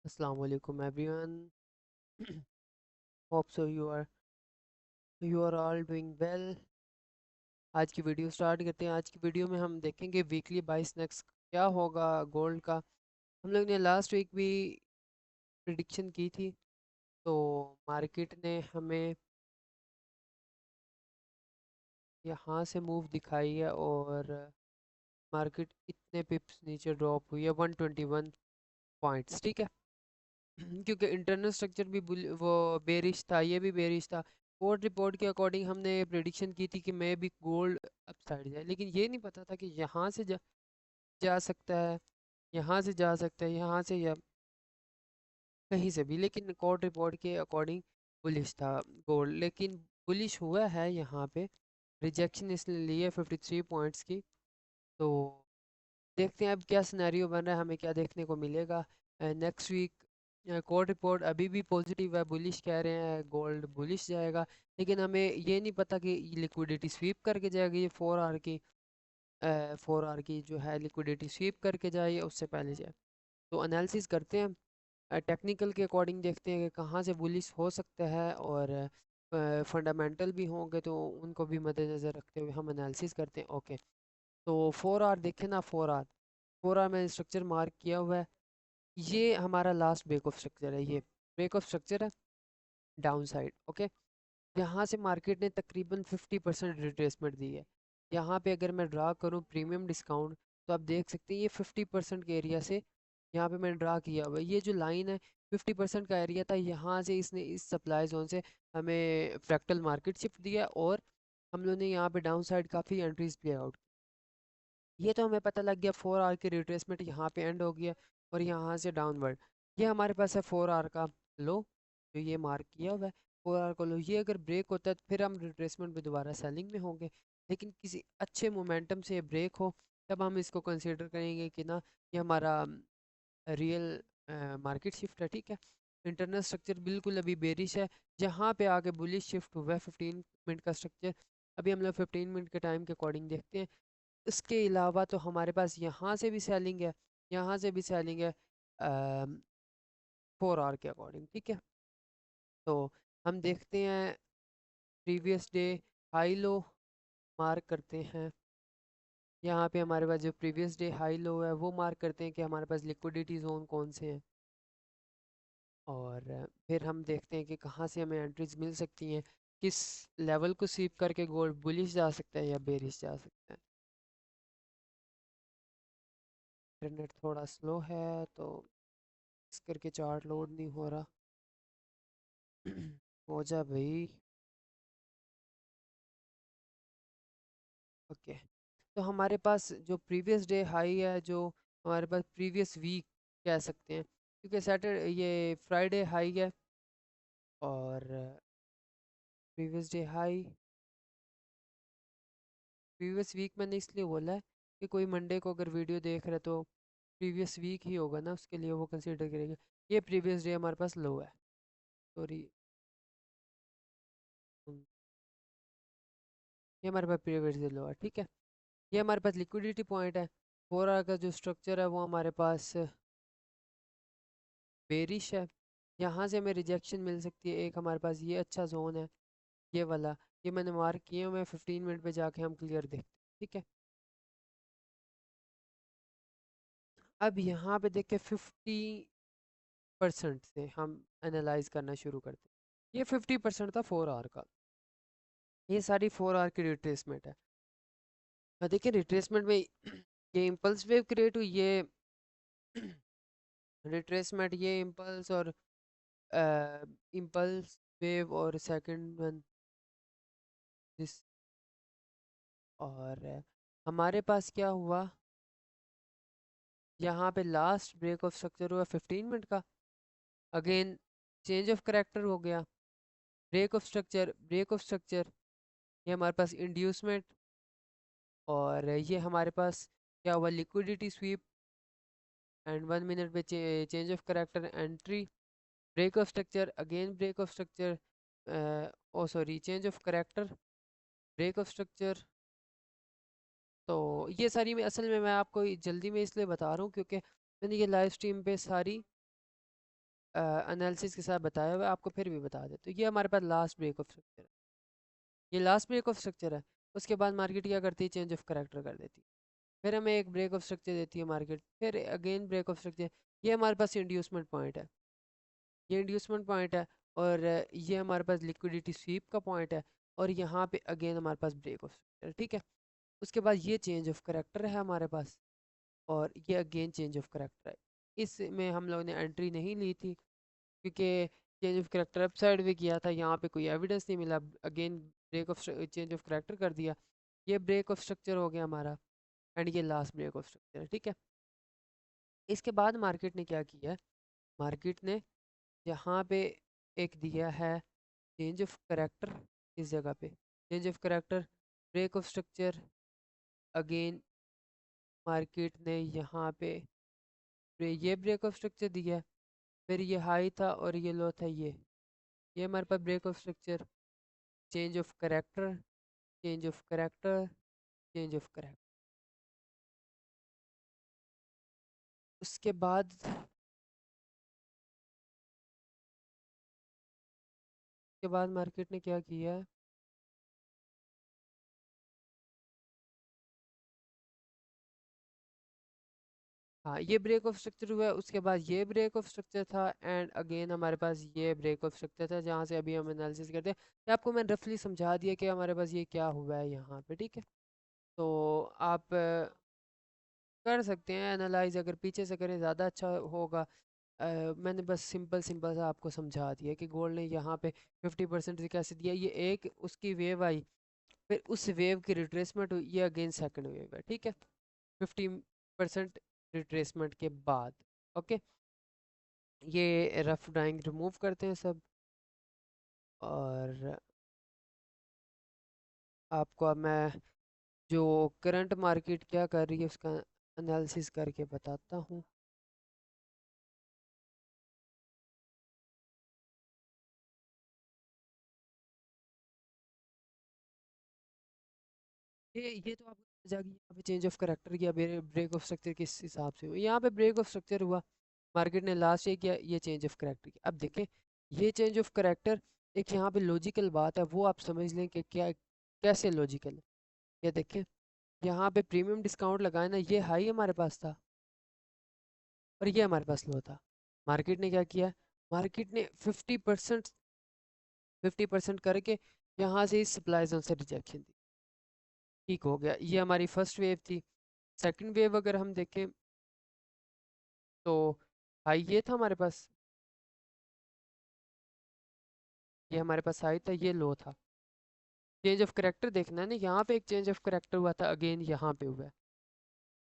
Assalamu alaikum everyone. Hope so you are all doing well. आज की video start करते हैं। आज की वीडियो में हम देखेंगे वीकली बाइस नेक्स्ट क्या होगा गोल्ड का। हम लोग ने लास्ट वीक भी प्रिडिक्शन की थी, तो मार्केट ने हमें यहाँ से मूव दिखाई है और मार्केट इतने पिप्स नीचे ड्रॉप हुई है 121 पॉइंट्स, ठीक है। क्योंकि इंटरनल स्ट्रक्चर भी वो बेरिश था, ये भी बेरिश था। कोर्ट रिपोर्ट के अकॉर्डिंग हमने प्रिडिक्शन की थी कि मैं भी गोल्ड अपसाइड जाए, लेकिन ये नहीं पता था कि यहाँ से जा सकता है, यहाँ से जा सकता है, यहाँ से या कहीं से भी। लेकिन कोर्ट रिपोर्ट के अकॉर्डिंग बुलिश था गोल्ड, लेकिन बुलिश हुआ है यहाँ पे। रिजेक्शन इसने ली है 53 पॉइंट्स की। तो देखते हैं अब क्या सिनेरियो बन रहा है, हमें क्या देखने को मिलेगा नेक्स्ट वीक। कोर्ट रिपोर्ट अभी भी पॉजिटिव है, बुलिश कह रहे हैं गोल्ड बुलिश जाएगा। लेकिन हमें ये नहीं पता कि लिक्विडिटी स्वीप करके जाएगी ये 4 आवर की, 4 आवर की जो है लिक्विडिटी स्वीप करके जाए या उससे पहले जाए। तो एनालिसिस करते हैं, टेक्निकल के अकॉर्डिंग देखते हैं कि कहाँ से बुलिश हो सकता है, और फंडामेंटल भी होंगे तो उनको भी मद्देनज़र रखते हुए हम एनालिसिस करते हैं। ओके, तो 4 आवर देखें ना। 4 आवर में स्ट्रक्चर मार्क किया हुआ है। ये हमारा लास्ट ब्रेक ऑफ स्ट्रक्चर है, ये ब्रेक ऑफ स्ट्रक्चर है डाउन साइड। ओके, यहाँ से मार्केट ने तकरीबन 50% रिट्रेसमेंट दी है। यहाँ पे अगर मैं ड्रा करूँ प्रीमियम डिस्काउंट, तो आप देख सकते हैं ये 50% के एरिया से यहाँ पे मैंने ड्रा किया हुआ है। ये जो लाइन है 50% का एरिया था, यहाँ से इसने इस सप्लाई जोन से हमें फ्रैक्टल मार्केट शिफ्ट दिया, और हम लोग ने यहाँ पे डाउन साइड काफ़ी एंट्रीज प्ले आउट। ये तो हमें पता लग गया 4 आवर की रिट्रेसमेंट यहाँ पे एंड हो गया, और यहाँ से डाउनवर्ड। ये हमारे पास है 4 आवर का लो, जो ये मार्क किया हुआ है 4 आवर का लो। ये अगर ब्रेक होता है तो फिर हम रिट्रेसमेंट में दोबारा सेलिंग में होंगे, लेकिन किसी अच्छे मोमेंटम से ब्रेक हो तब हम इसको कंसिडर करेंगे कि ना ये हमारा रियल मार्केट शिफ्ट है, ठीक है। इंटरनल स्ट्रक्चर बिल्कुल अभी बेरिश है, जहाँ पे आके बुलिश शिफ्ट हुआ है 15 मिनट का स्ट्रक्चर। अभी हम लोग 15 मिनट के टाइम के अकॉर्डिंग देखते हैं। इसके अलावा तो हमारे पास यहाँ से भी सेलिंग है, यहाँ से भी सेलिंग है 4 आवर के अकॉर्डिंग, ठीक है। तो हम देखते हैं previous day high low mark करते हैं। यहाँ पे हमारे पास जो प्रीवियस डे हाई लो है वो मार्क करते हैं कि हमारे पास लिक्विडिटी जोन कौन से हैं, और फिर हम देखते हैं कि कहाँ से हमें एंट्रीज मिल सकती हैं, किस लेवल को स्वीप करके गोल्ड बुलिश जा सकता है या बेरिश जा सकता है। इंटरनेट थोड़ा स्लो है तो इस करके चार्ट लोड नहीं हो रहा। हो जा भाई। ओके, तो हमारे पास जो प्रीवियस डे हाई है, जो हमारे पास प्रीवियस वीक कह सकते हैं, क्योंकि सैटरडे ये फ्राइडे हाई है, और previous day high previous week मैंने इसलिए बोला है कि कोई मंडे को अगर वीडियो देख रहा है तो प्रीवियस वीक ही होगा ना, उसके लिए वो कंसिडर करेगा। ये प्रीवियस डे हमारे पास लो है, सॉरी, ये हमारे पास प्रीवियस डे लो है, ठीक है। ये हमारे पास लिक्विडिटी पॉइंट है। 4 आवर का जो स्ट्रक्चर है वो हमारे पास बेरिश है। यहाँ से हमें रिजेक्शन मिल सकती है। एक हमारे पास ये अच्छा जोन है, ये वाला, ये मैंने मार्क किए हुए हैं। 15 मिनट पे जाके हम क्लियर देखते हैं, ठीक है। अब यहाँ पे देख के 50% से हम एनालाइज करना शुरू करते हैं। ये 50% था 4 आवर का, ये सारी 4 आवर की रिट्रेसमेंट है। और देखिए रिट्रेसमेंट में ये इम्पल्स वेव क्रिएट हुई, ये रिट्रेसमेंट, ये इम्पल्स और इम्पल्स वेव, और सेकंड वन दिस। और हमारे पास क्या हुआ, यहाँ पे लास्ट ब्रेक ऑफ स्ट्रक्चर हुआ 15 मिनट का। अगेन चेंज ऑफ करेक्टर हो गया, ब्रेक ऑफ स्ट्रक्चर, ये हमारे पास इंड्यूसमेंट, और ये हमारे पास क्या हुआ, लिक्विडिटी स्वीप, एंड 1 मिनट पे change of character entry, break of structure, again break of structure, oh sorry change of character, break of structure. तो ये सारी मैं असल में मैं आपको जल्दी में इसलिए बता रहा हूँ क्योंकि मैंने ये लाइव स्ट्रीम पे सारी एनालिसिस के साथ बताया हुआ है, आपको फिर भी बता दे। तो ये हमारे पास लास्ट ब्रेक ऑफ स्ट्रक्चर है, ये लास्ट ब्रेक ऑफ स्ट्रक्चर है। उसके बाद मार्केट क्या करती है, चेंज ऑफ करेक्टर कर देती है, फिर हमें एक ब्रेक ऑफ स्ट्रक्चर देती है मार्केट, फिर अगेन ब्रेक ऑफ स्ट्रक्चर। ये हमारे पास इंड्यूसमेंट पॉइंट है, ये इंड्यूसमेंट पॉइंट है, और ये हमारे पास लिक्विडिटी स्वीप का पॉइंट है, और यहाँ पे अगेन हमारे पास ब्रेक ऑफ स्ट्रक्चर, ठीक है। उसके बाद ये चेंज ऑफ करेक्टर है हमारे पास, और ये अगेन चेंज ऑफ करेक्टर है। इसमें हम लोगों ने एंट्री नहीं ली थी क्योंकि चेंज ऑफ करेक्टर अपसाइड भी किया था, यहाँ पे कोई एविडेंस नहीं मिला, again break of change of character कर दिया। ये ब्रेक ऑफ स्ट्रक्चर हो गया हमारा, एंड ये लास्ट ब्रेक ऑफ स्ट्रक्चर है, ठीक है। इसके बाद मार्केट ने क्या किया है, मार्केट ने यहाँ पे एक दिया है चेंज ऑफ करेक्टर, इस जगह पे change of character, break of structure, again market ने यहाँ पे ये ब्रेक ऑफ स्ट्रक्चर दिया, फिर ये हाई था और ये लो था, ये हमारे पास break of structure, change of character, change of character, change of character. उसके बाद मार्केट ने क्या किया है, हाँ ये ब्रेक ऑफ स्ट्रक्चर हुआ है, उसके बाद ये ब्रेक ऑफ स्ट्रक्चर था, एंड अगेन हमारे पास ये ब्रेक ऑफ स्ट्रक्चर था, जहाँ से अभी हम एनालिसिस करते हैं। ये आपको मैं रफली समझा दिया कि हमारे पास ये क्या हुआ है यहाँ पे, ठीक है। तो आप कर सकते हैं एनालाइज, अगर पीछे से करें ज़्यादा अच्छा होगा। मैंने बस सिंपल सिंपल सा आपको समझा दिया कि गोल्ड ने यहाँ पे 50% से कैसे दिया, ये एक उसकी वेव आई, फिर उस वेव की रिट्रेसमेंट हुई, ये अगेन सेकंड वेव है, ठीक है, 50% रिट्रेसमेंट के बाद। ओके, ये रफ ड्राइंग रिमूव करते हैं सब, और आपको अब मैं जो करंट मार्केट क्या कर रही है उसका एनालिसिस करके बताता हूँ। ये तो आपको समझ आ गई, यहाँ पे चेंज ऑफ करेक्टर किया, ब्रेक ऑफ स्ट्रक्चर किस हिसाब से हुआ, यहाँ पे ब्रेक ऑफ स्ट्रक्चर हुआ, मार्केट ने लास्ट ये किया, ये चेंज ऑफ करेक्टर किया। अब देखें ये चेंज ऑफ करेक्टर, एक यहाँ पे लॉजिकल बात है, वो आप समझ लें कि क्या कैसे लॉजिकल है। ये देखें, यहाँ पे प्रीमियम डिस्काउंट लगाए ना, ये हाई हमारे पास था और ये हमारे पास लो था। मार्केट ने क्या किया, मार्केट ने 50% करके यहाँ से इस सप्लाई जोन से रिजेक्शन दी, ठीक हो गया। ये हमारी फर्स्ट वेव थी। सेकंड वेव अगर हम देखें तो हाई ये था हमारे पास, ये हमारे पास हाई था, ये लो था। चेंज ऑफ करेक्टर देखना है ना, यहाँ पे एक चेंज ऑफ करेक्टर हुआ था, अगेन यहाँ पे हुआ है।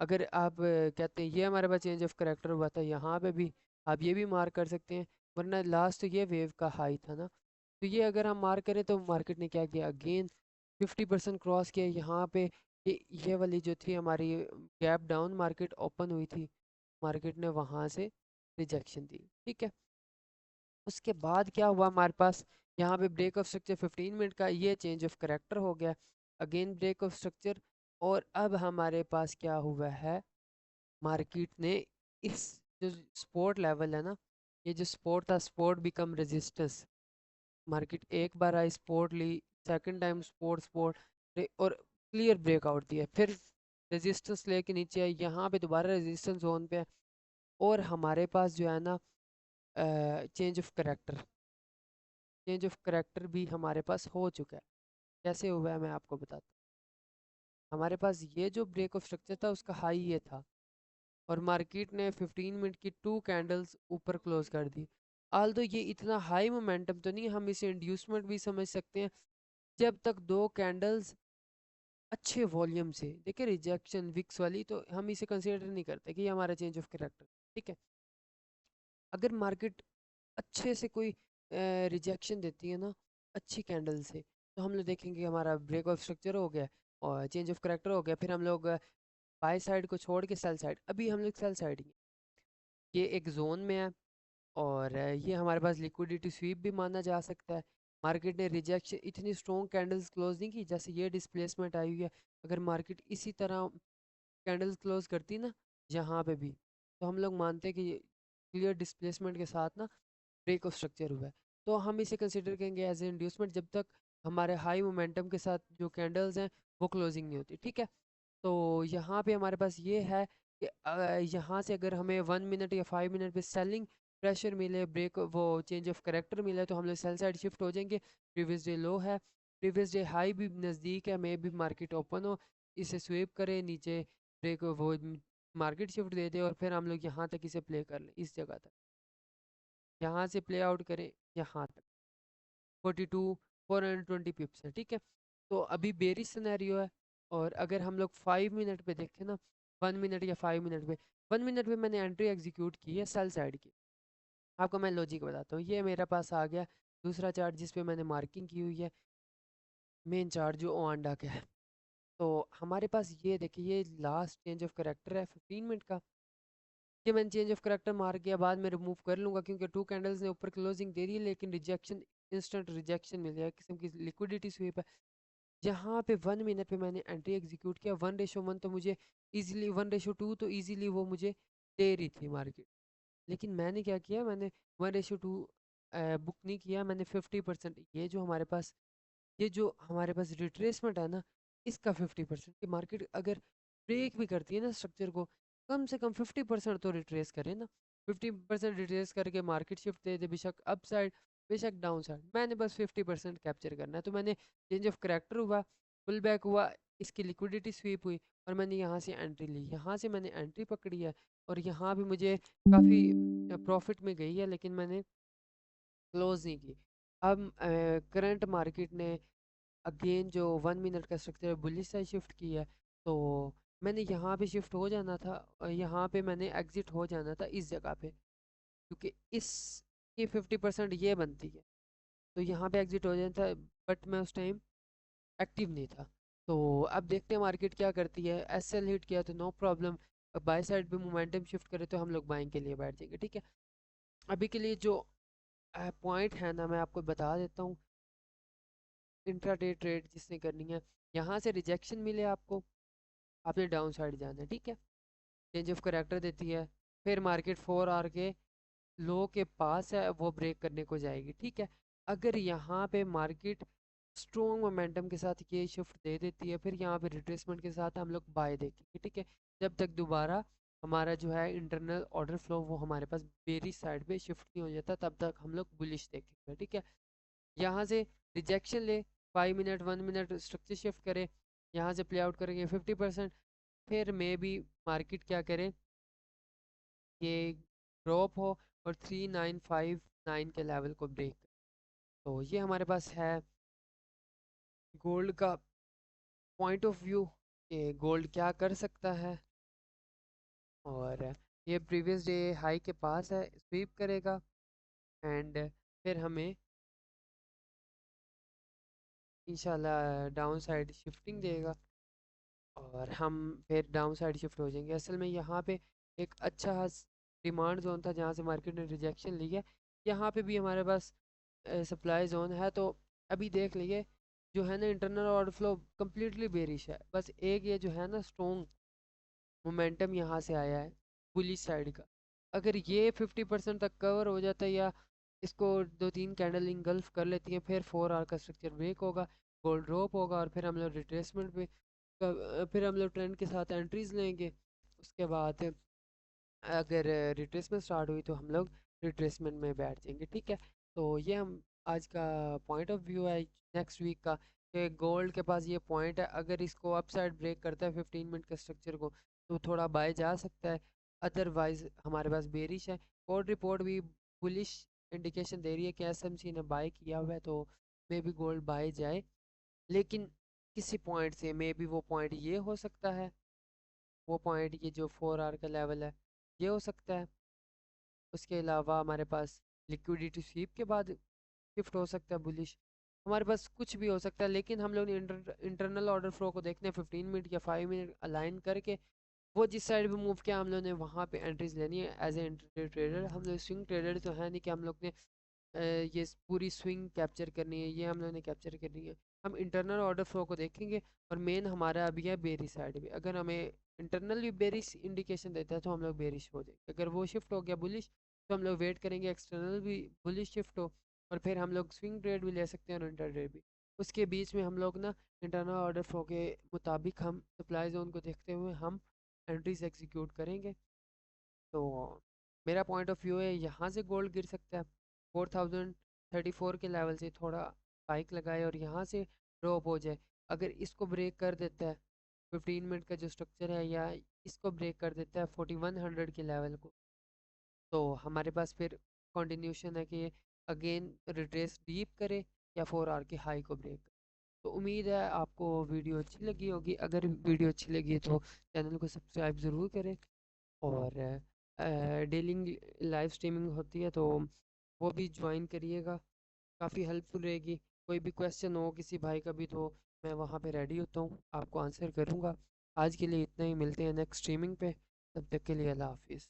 अगर आप कहते हैं ये हमारे पास चेंज ऑफ करेक्टर हुआ था, यहाँ पे भी आप ये भी मार्क कर सकते हैं, वरना लास्ट तो ये वेव का हाई था ना। तो ये अगर हम मार्क करें तो मार्केट ने क्या किया, अगेन 50% क्रॉस किया यहाँ पे। ये वाली जो थी हमारी गैप डाउन मार्केट ओपन हुई थी, मार्केट ने वहाँ से रिजेक्शन दी, ठीक है। उसके बाद क्या हुआ हमारे पास, यहाँ पे ब्रेक ऑफ स्ट्रक्चर 15 मिनट का, ये चेंज ऑफ करेक्टर हो गया, अगेन ब्रेक ऑफ स्ट्रक्चर। और अब हमारे पास क्या हुआ है, मार्केट ने इस जो सपोर्ट लेवल है ना, ये जो सपोर्ट था, सपोर्ट बिकम रेजिस्टेंस, मार्केट एक बार आई सपोर्ट ली, सेकंड टाइम सपोर्ट सपोर्ट और क्लियर ब्रेकआउट दिया, फिर रेजिस्टेंस लेके नीचे आई, यहाँ पे दोबारा रेजिस्टेंस जोन पे है, और हमारे पास जो है ना change of character, change of character भी हमारे पास हो चुका है। कैसे हुआ है मैं आपको बताता हूँ। हमारे पास ये जो ब्रेक ऑफ स्ट्रक्चर था उसका हाई ये था, और मार्केट ने 15 मिनट की 2 कैंडल्स ऊपर क्लोज कर दी। आल तो ये इतना हाई मोमेंटम तो नहीं, हम इसे इंड्यूसमेंट भी समझ सकते हैं, जब तक 2 कैंडल्स अच्छे वॉल्यूम से देखिए, रिजेक्शन विक्स वाली तो हम इसे कंसिडर नहीं करते कि ये हमारा चेंज ऑफ कैरेक्टर, ठीक है। अगर मार्केट अच्छे से कोई रिजेक्शन देती है ना, अच्छी कैंडल से, तो हम लोग देखेंगे कि हमारा ब्रेक ऑफ स्ट्रक्चर हो गया और चेंज ऑफ करेक्टर हो गया, फिर हम लोग बाय साइड को छोड़ के सेल साइड, अभी हम लोग सेल साइड ही हैं। ये एक जोन में है, और ये हमारे पास लिक्विडिटी स्वीप भी माना जा सकता है। मार्केट ने रिजेक्शन इतनी स्ट्रॉन्ग कैंडल्स क्लोज नहीं की जैसे ये डिस्प्लेसमेंट आई हुई है। अगर मार्केट इसी तरह कैंडल्स क्लोज करती ना यहाँ पे भी, तो हम लोग मानते हैं कि क्लियर डिस्प्लेसमेंट के साथ ना ब्रेक ऑफ स्ट्रक्चर हुआ है, तो हम इसे कंसिडर करेंगे एज ए इंड्यूसमेंट जब तक हमारे हाई मोमेंटम के साथ जो कैंडल्स हैं वो क्लोजिंग नहीं होती, ठीक है। तो यहाँ पे हमारे पास ये है कि यहाँ से अगर हमें 1 मिनट या 5 मिनट पे सेलिंग प्रेशर मिले, ब्रेक वो चेंज ऑफ करेक्टर मिले, तो हम लोग सेल साइड शिफ्ट हो जाएंगे। प्रीवियस डे लो है, प्रीवियस डे हाई भी नज़दीक है, मे भी मार्केट ओपन हो, इसे स्वीप करें नीचे, ब्रेक वो मार्केट शिफ्ट दे दे और फिर हम लोग यहाँ तक इसे प्ले कर लें, इस जगह तक यहाँ से प्ले आउट करें यहाँ तक 420 पिप्स है, ठीक है। तो अभी बेरिश सिनेरियो है। और अगर हम लोग 5 मिनट पे देखें ना, 1 मिनट या 5 मिनट पे, 1 मिनट पे मैंने एंट्री एग्जीक्यूट की है सेल साइड की। आपको मैं लॉजिक बताता हूँ, ये मेरे पास आ गया दूसरा चार्ट जिस पे मैंने मार्किंग की हुई है, मेन चार्ट जो ओआंडा का है। तो हमारे पास ये देखिए, ये लास्ट चेंज ऑफ करेक्टर है 15 मिनट का। ये मैंने चेंज ऑफ करेक्टर मार किया, बाद में रिमूव कर लूँगा क्योंकि टू कैंडल्स ने ऊपर क्लोजिंग दे दी है, लेकिन रिजेक्शन, इंस्टेंट रिजेक्शन मिल गया, किस्म की लिक्विडिटी स्वीप है। यहाँ पे 1 मिनट पे मैंने एंट्री एग्जीक्यूट किया, 1:1 तो मुझे इजीली, 1:2 तो इजीली वो मुझे दे रही थी मार्केट। लेकिन मैंने क्या किया, मैंने 1:2 बुक नहीं किया, मैंने 50%, ये जो हमारे पास रिट्रेसमेंट है ना, इसका 50% की मार्केट अगर ब्रेक भी करती है ना स्ट्रक्चर को, कम से कम 50% तो रिट्रेस करे ना। 50% रिट्रेस करके मार्केट शिफ्ट दे दे, बेशक अप साइड बेशक डाउन साइड, मैंने बस 50% कैप्चर करना है। तो मैंने चेंज ऑफ करेक्टर हुआ, पुल बैक हुआ, इसकी लिक्विडिटी स्वीप हुई और मैंने यहाँ से एंट्री ली, यहाँ से मैंने एंट्री पकड़ी है और यहाँ भी मुझे काफ़ी प्रॉफिट में गई है, लेकिन मैंने क्लोज नहीं की। अब करंट मार्केट ने अगेन जो 1 मिनट का स्ट्रक्चर बुलिश साइड शिफ्ट की है, तो मैंने यहाँ पे शिफ्ट हो जाना था और यहाँ पे मैंने एग्जिट हो जाना था इस जगह पे, क्योंकि इस की 50% ये बनती है, तो यहाँ पे एग्जिट हो जाना था। बट मैं उस टाइम एक्टिव नहीं था। तो अब देखते हैं मार्केट क्या करती है। एस एल हिट किया तो नो प्रॉब्लम, बाय साइड पे मोमेंटम शिफ्ट करे तो हम लोग बाइंग के लिए बैठ जाएंगे, ठीक है। अभी के लिए जो पॉइंट है ना, मैं आपको बता देता हूँ। इंट्राडे ट्रेड जिसने करनी है, यहाँ से रिजेक्शन मिले आपको, आपने डाउन साइड जाना है, ठीक है। चेंज ऑफ करेक्टर देती है, फिर मार्केट 4 आवर के लो के पास है, वो ब्रेक करने को जाएगी, ठीक है। अगर यहाँ पे मार्केट स्ट्रॉन्ग मोमेंटम के साथ ये शिफ्ट दे देती है, फिर यहाँ पे रिट्रेसमेंट के साथ हम लोग बाय देखेंगे, ठीक है। जब तक दोबारा हमारा जो है इंटरनल ऑर्डर फ्लो वो हमारे पास बेरी साइड पे शिफ्ट नहीं हो जाता, तब तक हम लोग बुलिश देखेंगे, ठीक है। यहाँ से रिजेक्शन ले, 5 मिनट 1 मिनट स्ट्रक्चर शिफ्ट करे, यहाँ से प्ले आउट करेंगे 50%, फिर मे बी मार्केट क्या करे, ये ड्रॉप हो और 3959 के लेवल को ब्रेक। तो ये हमारे पास है गोल्ड का पॉइंट ऑफ व्यू कि गोल्ड क्या कर सकता है। और ये प्रीवियस डे हाई के पास है, स्वीप करेगा एंड फिर हमें इंशाल्लाह डाउन साइड शिफ्टिंग देगा और हम फिर डाउन साइड शिफ्ट हो जाएंगे। असल में यहाँ पे एक अच्छा डिमांड जोन था जहाँ से मार्केट ने रिजेक्शन ली है, यहाँ पे भी हमारे पास सप्लाई जोन है। तो अभी देख लिए जो है ना, internal order flow completely bearish है, बस एक ये जो है ना स्ट्रॉन्ग मोमेंटम यहाँ से आया है बुलिश साइड का, अगर ये 50% तक कवर हो जाता है या इसको 2-3 कैंडल इंगल्फ कर लेती है, फिर 4 आवर का स्ट्रक्चर ब्रेक होगा, गोल्ड ड्रॉप होगा और फिर हम लोग रिट्रेसमेंट पे फिर हम लोग ट्रेंड के साथ एंट्रीज लेंगे। उसके बाद अगर रिट्रेसमेंट स्टार्ट हुई तो हम लोग रिट्रेसमेंट में बैठ जाएंगे, ठीक है। तो ये हम आज का पॉइंट ऑफ व्यू है नेक्स्ट वीक का, कि गोल्ड के पास ये पॉइंट है, अगर इसको अपसाइड ब्रेक करता है 15 मिनट के स्ट्रक्चर को, तो थोड़ा बाय जा सकता है, अदरवाइज हमारे पास बेरिश है। कोर्ट रिपोर्ट भी बुलिश इंडिकेशन दे रही है कि एसएमसी ने बाय किया हुआ है, तो मे बी गोल्ड बाय जाए, लेकिन किसी पॉइंट से मे बी वो पॉइंट ये हो सकता है, वो पॉइंट ये जो 4 आवर का लेवल है ये हो सकता है। उसके अलावा हमारे पास लिक्विडिटी स्वीप के बाद शिफ्ट हो सकता है बुलिश, हमारे पास कुछ भी हो सकता है। लेकिन हम लोग ने इंटरनल ऑर्डर फ्लो को देखने 15 मिनट या 5 मिनट अलाइन करके वो जिस साइड पे मूव किया हम लोग ने वहाँ पे एंट्रीज लेनी है एज ए इंट्राडे ट्रेडर। हम लोग स्विंग ट्रेडर तो है नहीं कि हम लोग ने ये पूरी स्विंग कैप्चर करनी है, ये हम लोग ने कैप्चर करनी है। हम इंटरनल ऑर्डर फ्लो को देखेंगे और मेन हमारा अभी है बेरिश साइड भी, अगर हमें इंटरनल भी बेरिश इंडिकेशन देता है तो हम लोग बेरिश हो जाएंगे, अगर वो शिफ्ट हो गया बुलिश तो हम लोग वेट करेंगे एक्सटर्नल भी बुलिश शिफ्ट हो, और फिर हम लोग स्विंग ट्रेड भी ले सकते हैं और इंटर ट्रेड भी। उसके बीच में हम लोग ना इंटरनल ऑर्डर फ्लो के मुताबिक हम सप्लाई जोन को देखते हुए हम एंट्रीज एग्जीक्यूट करेंगे। तो मेरा पॉइंट ऑफ व्यू है यहाँ से गोल्ड गिर सकता है 4034 के लेवल से थोड़ा स्पाइक लगाए और यहाँ से ड्रॉप हो जाए। अगर इसको ब्रेक कर देता है 15 मिनट का जो स्ट्रक्चर है, या इसको ब्रेक कर देता है 4100 के लेवल को, तो हमारे पास फिर कंटिन्यूशन है कि अगेन रिट्रेस डीप करे या 4 आवर की हाई को ब्रेक। तो उम्मीद है आपको वीडियो अच्छी लगी होगी। अगर वीडियो अच्छी लगी तो चैनल को सब्सक्राइब ज़रूर करें, और डेली लाइव स्ट्रीमिंग होती है तो वो भी ज्वाइन करिएगा, काफ़ी हेल्पफुल रहेगी। कोई भी क्वेश्चन हो किसी भाई का भी तो मैं वहाँ पे रेडी होता हूँ, आपको आंसर करूँगा। आज के लिए इतना ही, मिलते हैं नेक्स्ट स्ट्रीमिंग पे, तब तक के लिए अल्लाह हाफिज़।